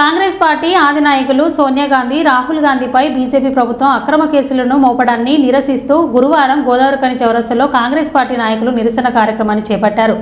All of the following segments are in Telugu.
కాంగ్రెస్ పార్టీ ఆది నాయకులు సోనియా గాంధీ, రాహుల్ గాంధీపై బీజేపీ ప్రభుత్వం అక్రమ కేసులను మోపడాన్ని నిరసిస్తూ గురువారం గోదావరిఖని చౌరస్తాలో కాంగ్రెస్ పార్టీ నాయకులు నిరసన కార్యక్రమాన్ని చేపట్టారు.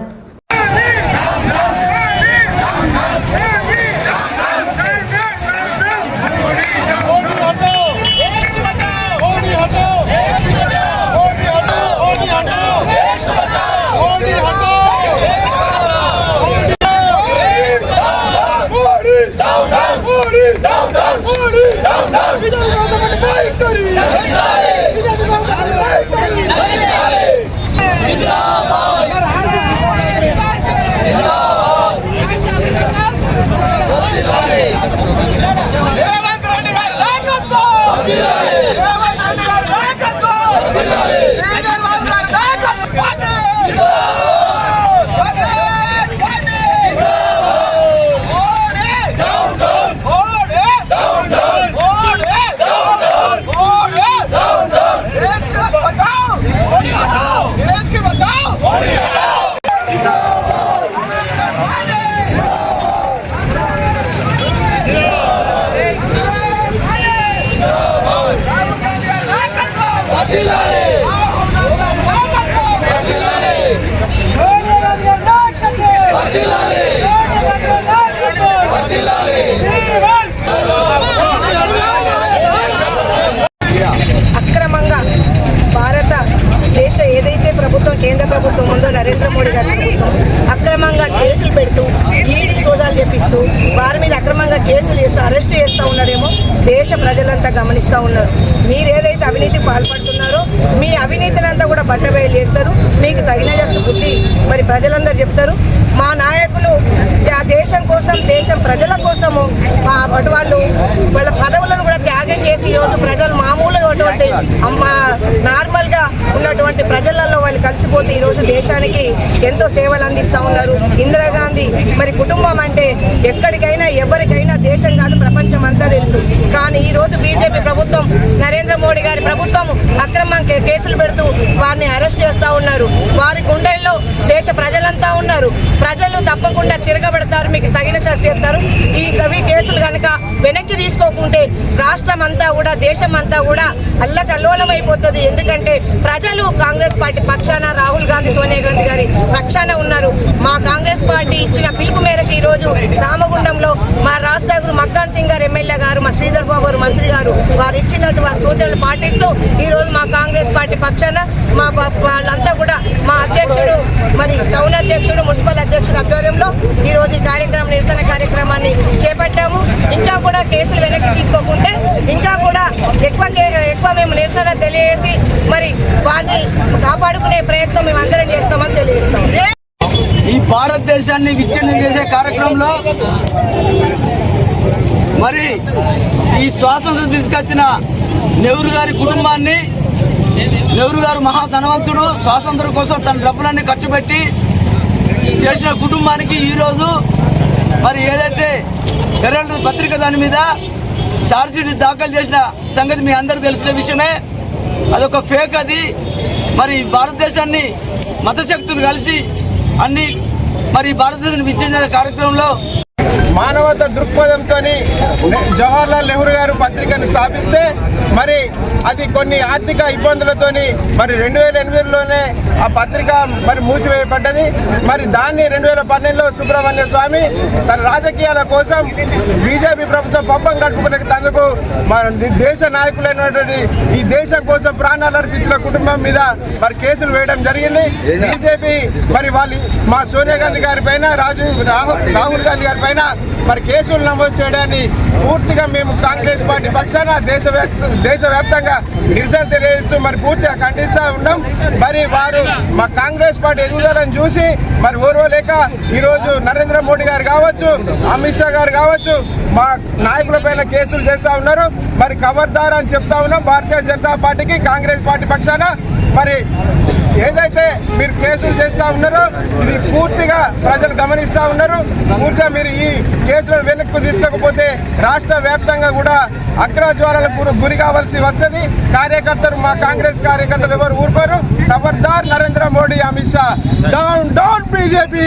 అక్రమంగా భారతదేశ ఏదైతే ప్రభుత్వం కేంద్ర ప్రభుత్వం ఉందో నరేంద్ర మోడీ గారి అక్రమంగా కేసులు పెడుతూ ఈడీ సోదాలు చేపిస్తూ వారి మీద అక్రమంగా కేసులు చేస్తూ అరెస్ట్ చేస్తూ ఉన్నారేమో దేశ ప్రజలంతా గమనిస్తూ ఉన్నారు. మీరు ఏదైతే అవినీతికి పాల్పడుతున్నారో మీ అవినీతిని అంతా కూడా బట్టబయలు చేస్తారు. మీకు తగిన బుద్ధి మరి ప్రజలందరూ చెప్తారు. మా నాయకులు ఆ దేశం కోసం, దేశం ప్రజల కోసము వాళ్ళు వాళ్ళ పదవులను కూడా త్యాగం చేసి ఈరోజు ప్రజలు మామూలుగా నార్మల్గా ఉన్నటువంటి ప్రజలలో వాళ్ళు కలిసిపోతే ఈరోజు దేశానికి ఎంతో సేవలు అందిస్తూ ఉన్నారు. ఇందిరాగాంధీ మరి కుటుంబం అంటే ఎక్కడికైనా ఎవరికైనా దేశం కాదు ప్రపంచం అంతా తెలుసు. కానీ ఈరోజు బీజేపీ ప్రభుత్వం, నరేంద్ర మోడీ గారి ప్రభుత్వం అక్రమం కేసులు పెడుతూ వారిని అరెస్ట్ చేస్తూ ఉన్నారు. వారి గుండెల్లో దేశ ప్రజలంతా ఉన్నారు. ప్రజలు తప్పకుండా తిరగబడతారు, మీకు తగిన శాస్తి చెప్తారు. ఈ కేసులు కనుక వెనక్కి తీసుకోకుంటే రాష్ట్రం అంతా కూడా, దేశం అంతా కూడా అల్లకల్లోలం అయిపోతుంది. ఎందుకంటే ప్రజలు కాంగ్రెస్ పార్టీ పక్షాన, రాహుల్ గాంధీ, సోనియా గాంధీ గారి పక్షాన ఉన్నారు. మా కాంగ్రెస్ పార్టీ ఇచ్చిన పిలుపు మేరకు ఈరోజు రామగుండంలో మా రాష్ట్ర గురు మక్కాన్ సింగ్ గారు ఎమ్మెల్యే గారు, మా శ్రీధర్ బాబు గారు మంత్రి గారు వారు ఇచ్చినట్టు వారి సూచనలు పాటిస్తూ ఈరోజు మా కాంగ్రెస్ పార్టీ పక్షాన వాళ్ళంతా కూడా మా అధ్యక్షుడు మరి టౌన్ అధ్యక్షుడు, మున్సిపల్ అధ్యక్షుడు ఆధ్వర్యంలో ఈరోజు ఈ కార్యక్రమం, నిరసన కార్యక్రమాన్ని చేపట్టాము. ఇంకా కూడా కేసులు వెనక్కి తీసుకోకుంటే ఇంకా కూడా ఎక్కువ మేము నిరసన తెలియజేసి మరి వారిని కాపాడుకునే ప్రయత్నం మేము అందరం చేస్తామని తెలియజేస్తాం. ఈ భారతదేశాన్ని విచ్ఛిన్నం చేసే కార్యక్రమంలో మరి ఈ స్వాతంత్రం తీసుకొచ్చిన నెహ్రూ గారి కుటుంబాన్ని, నెహ్రూ గారు మహా ధనవంతుడు, స్వాతంత్రం కోసం తన డబ్బులన్నీ ఖర్చు పెట్టి చేసిన కుటుంబానికి ఈరోజు మరి ఏదైతే హెరాల్డ్ పత్రిక దాని మీద ఛార్జ్షీట్ దాఖలు చేసిన సంగతి మీ అందరికీ తెలిసిన విషయమే. అదొక ఫేక్. అది మరి భారతదేశాన్ని మతశక్తులు కలిసి అన్ని మరి భారతదేశాన్ని విచ్ఛిన్న కార్యక్రమంలో మానవత దృక్పథంతో జవహర్లాల్ నెహ్రూ గారు పత్రికను స్థాపిస్తే మరి అది కొన్ని ఆర్థిక ఇబ్బందులతోని మరి 2008లోనే ఆ పత్రిక మరి మూసివేయబడ్డది. మరి దాన్ని 2012లో సుబ్రహ్మణ్య స్వామి తన రాజకీయాల కోసం బీజేపీ ప్రభుత్వం పబ్బం గడుపుకునేందుకు మన దేశ నాయకులైనటువంటి ఈ దేశం కోసం ప్రాణాలు అర్పించిన కుటుంబం మీద మరి కేసులు వేయడం జరిగింది. బీజేపీ మరి వాళ్ళు మా సోనియా గాంధీ గారి పైన, రాహుల్ గాంధీ గారి పైన మరి కేసులు నమోదు చేయడాన్ని పూర్తిగా మేము కాంగ్రెస్ పార్టీ పక్షాన దేశవ్యాప్తంగా నిరసన తెలియజేస్తూ మరి పూర్తిగా ఖండిస్తూ ఉన్నాం. మరి వారు మా కాంగ్రెస్ పార్టీ ఎదుగుదలను చూసి మరి ఓర్వలేక ఈరోజు నరేంద్ర మోడీ గారు కావచ్చు, అమిత్ షా గారు కావచ్చు మా నాయకుల పైన కేసులు చేస్తూ ఉన్నారు. మరి ఖబర్దార్ అని చెప్తా ఉన్నాం భారతీయ జనతా పార్టీకి, కాంగ్రెస్ పార్టీ పక్షాన. మరి ఏదైతే మీరు కేసులు చేస్తూ ఉన్నారో ఇది పూర్తిగా ప్రజలు గమనిస్తూ ఉన్నారు. పూర్తిగా మీరు ఈ కేసులను వెనక్కు తీసుకోకపోతే రాష్ట్ర వ్యాప్తంగా కూడా అగ్రజ్వాలకు గురి కావాల్సి వస్తుంది. కార్యకర్తలు, మా కాంగ్రెస్ కార్యకర్తలు ఎవరు ఊరుకోరు. ఖబర్దార్ Narendra Modi, Amit Shah, down down BJP.